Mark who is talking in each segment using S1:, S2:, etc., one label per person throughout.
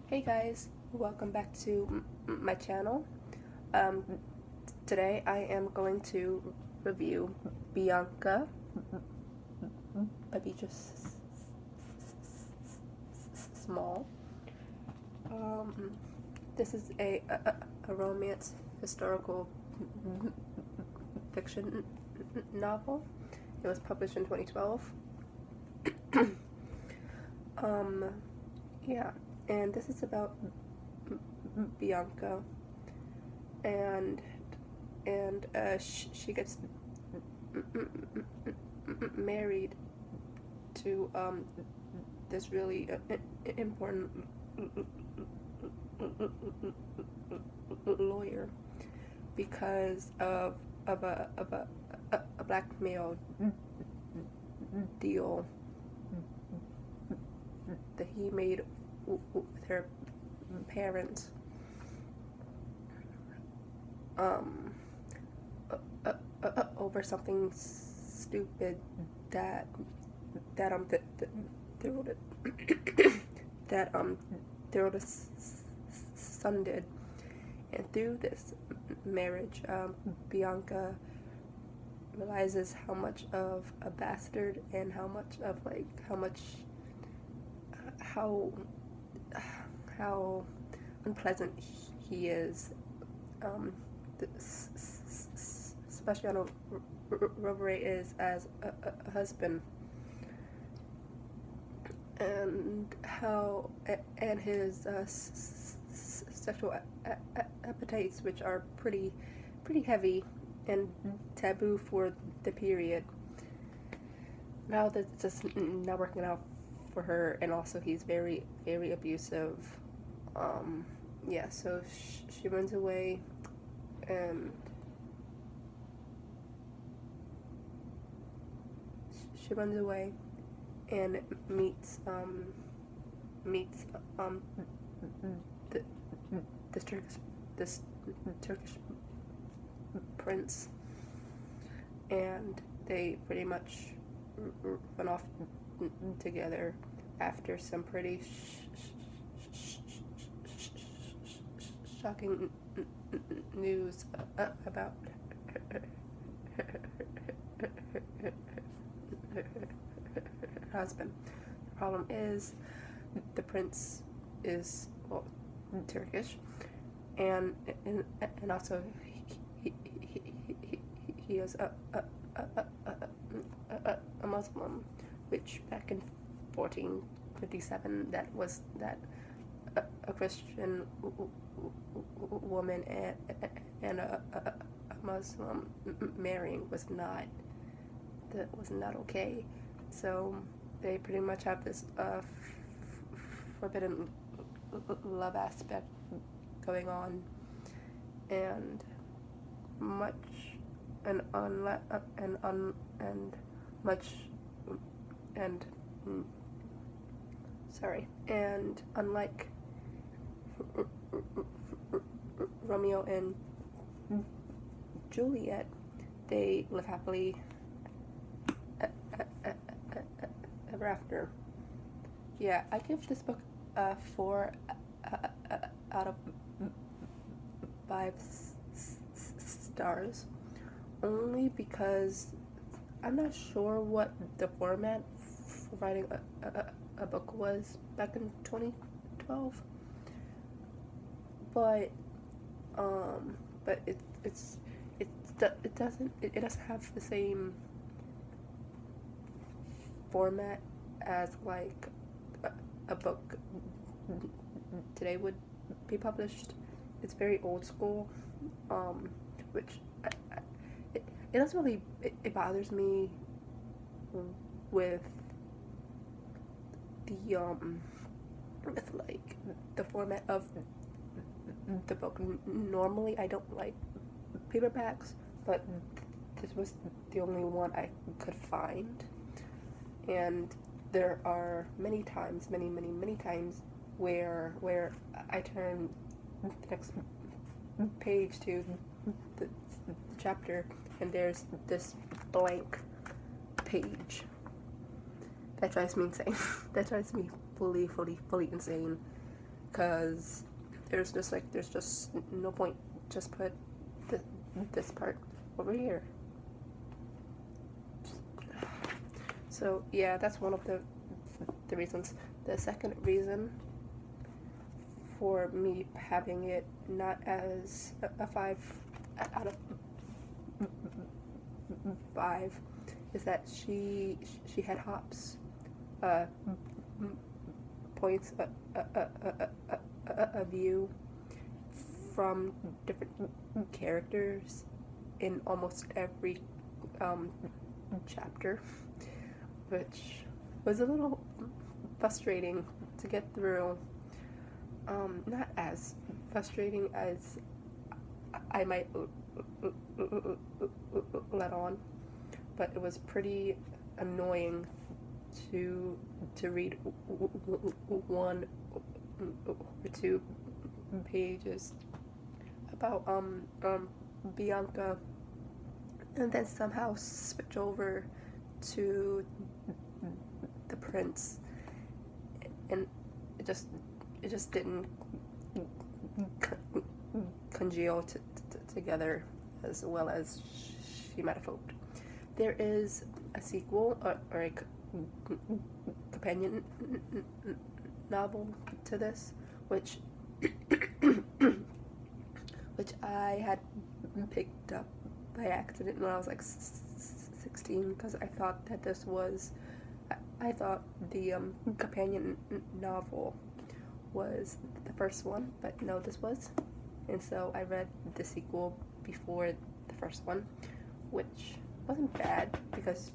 S1: Hey guys, welcome back to my channel. Today I am going to review Bianca by Beatrice Small. This is a romance historical fiction novel. It was published in 2012. Yeah, and this is about Bianca, and she gets married to this really important lawyer because of a blackmail deal that he made with her parents. Over something stupid that their oldest son did, and through this marriage, Bianca realizes how much of a bastard and how unpleasant he is, especially on Robert is as a husband, and his sexual appetites, which are pretty heavy and taboo for the period. Now that's just not working out for her, and also he's very abusive. Yeah, so she runs away, and meets the, this Turkish prince, and they pretty much run off together after some pretty shocking news about her husband. The problem is the prince is, well, Turkish, and also he is a Muslim, which back in 1457 that a Christian woman and a Muslim marrying was not okay. So they pretty much have this forbidden love aspect going on, and unlike Romeo and Juliet, they live happily ever after. Yeah, I give this book 4 out of 5 stars, only because I'm not sure what the format for writing a book was back in 2012, but it doesn't have the same format as like a book today would be published. It's very old school, which it doesn't really, it bothers me with the format of the book. Normally I don't like paperbacks, but this was the only one I could find, and there are many times where I turn the next page to the chapter and there's this blank page. That drives me insane. That drives me fully insane, because there's just no point. Just put this part over here. So yeah, that's one of the reasons. The second reason for me having it not as a 5 out of 5 is that she had hops, points of view from different characters in almost every chapter, which was a little frustrating to get through. Not as frustrating as I might let on, but it was pretty annoying to read one or two pages about Bianca and then somehow switch over to the prince, and it just didn't congeal together as well as she might have hoped. There is a sequel or a companion novel to this, which I had picked up by accident when I was like 16, because I thought that this was, I thought the companion novel was the first one, but no, this was. And so I read the sequel before the first one, which wasn't bad because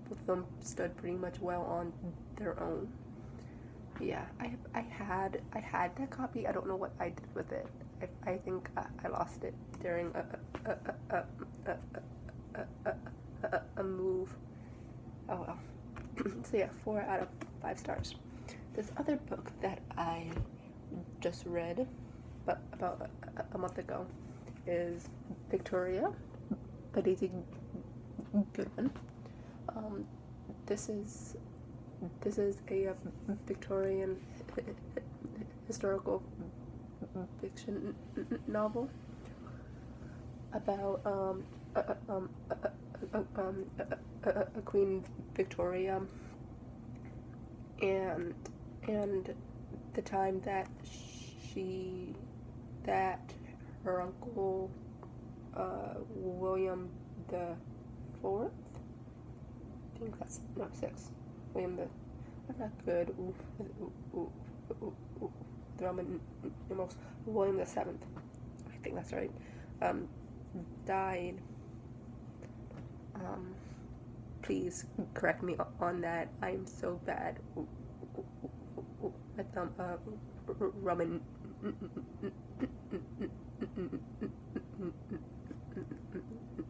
S1: both of them stood pretty much well on their own. Yeah, I had that copy. I don't know what I did with it. I think I lost it during a move. Oh well. So yeah, 4 out of 5 stars. This other book that I just read, but about a month ago, is Victoria by Daisy Goodwin. This is a Victorian historical fiction novel about a Queen Victoria and the time that her uncle William the Fourth, I think that's no 6. William the, I'm not good with Roman numerals. William the Seventh, I think that's right. Died. Please correct me on that. I'm so bad with Roman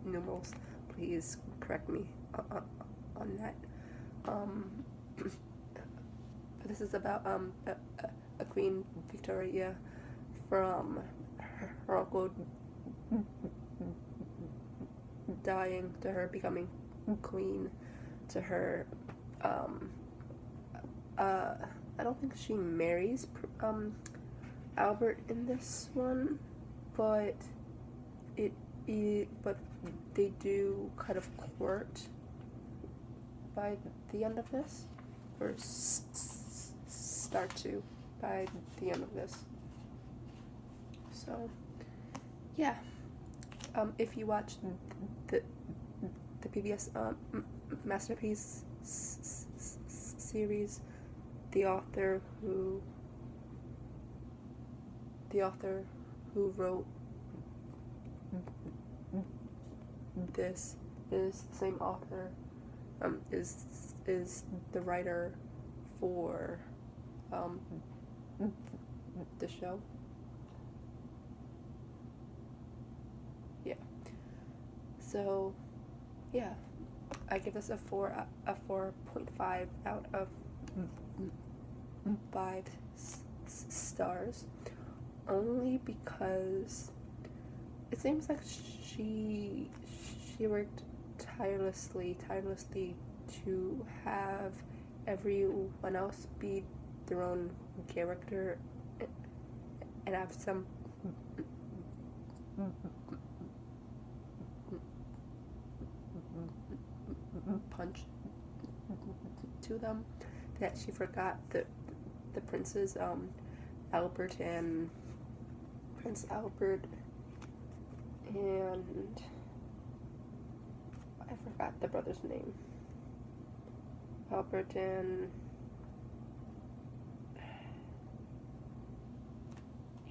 S1: numerals. Please correct me on that. But this is about a Queen Victoria, from her uncle dying to her becoming queen, to her I don't think she marries Albert in this one, but but they do kind of court by the end of this, or start to by the end of this. So yeah, if you watch the PBS Masterpiece series, the author who wrote this is the same author, is the writer for the show. Yeah. So yeah, I give this a 4.5 out of 5 stars, only because it seems like she worked tirelessly to have everyone else be their own character and have some punch to them, that she forgot the princes, Albert and Prince Albert, and I forgot the brother's name. Albert and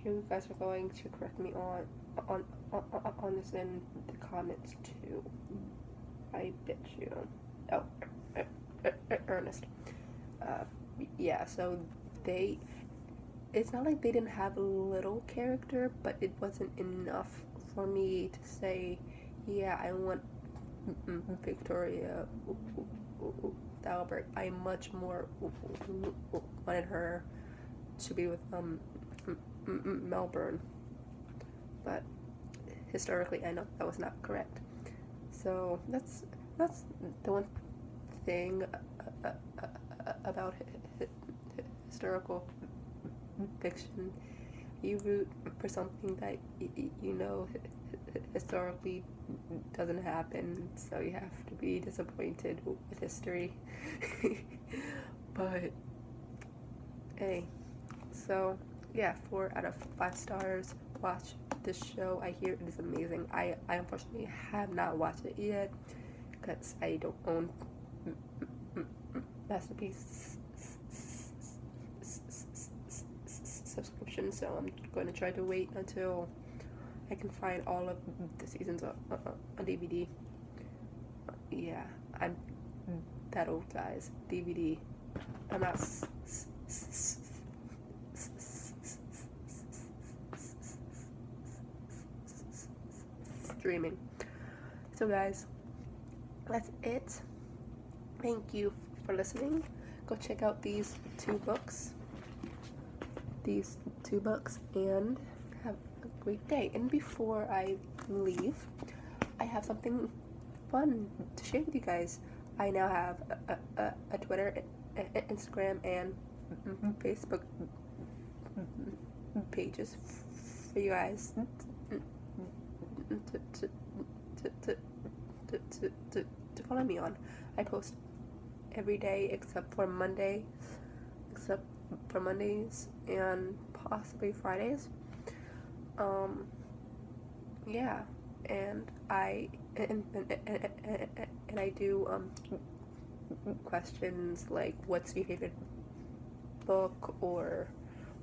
S1: you guys are going to correct me on this in the comments too. I bet you. Oh, Ernest. Yeah, so it's not like they didn't have a little character, but it wasn't enough for me to say, yeah, I want Victoria with Albert. I much more wanted her to be with Melbourne, but historically I know that was not correct. So that's the one thing about historical fiction. You root for something that you know historically doesn't happen, so you have to be disappointed with history. But hey, so yeah, 4 out of 5 stars. Watch this show. I hear it is amazing. I unfortunately have not watched it yet because I don't own Masterpiece subscription, so I'm going to try to wait until I can find all of the seasons on DVD. Yeah, I'm that old, guys. DVD. I'm not streaming. So guys, that's it. Thank you for listening. Go check out these two books and have a great day. And before I leave, I have something fun to share with you guys. I now have a Twitter, Instagram, and Facebook pages for you guys to follow me on. I post every day except for Mondays and possibly Fridays. Yeah, and I do questions like, what's your favorite book, or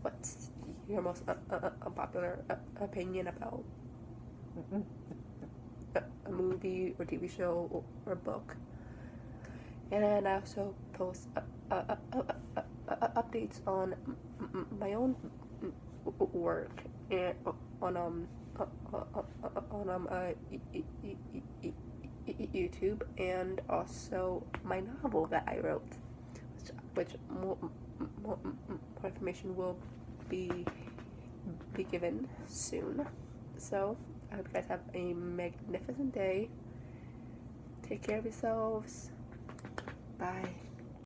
S1: what's your most unpopular opinion about a movie or TV show or book. And I also post updates on my own work and on YouTube, and also my novel that I wrote, which more information will be given soon. So I hope you guys have a magnificent day. Take care of yourselves. Bye.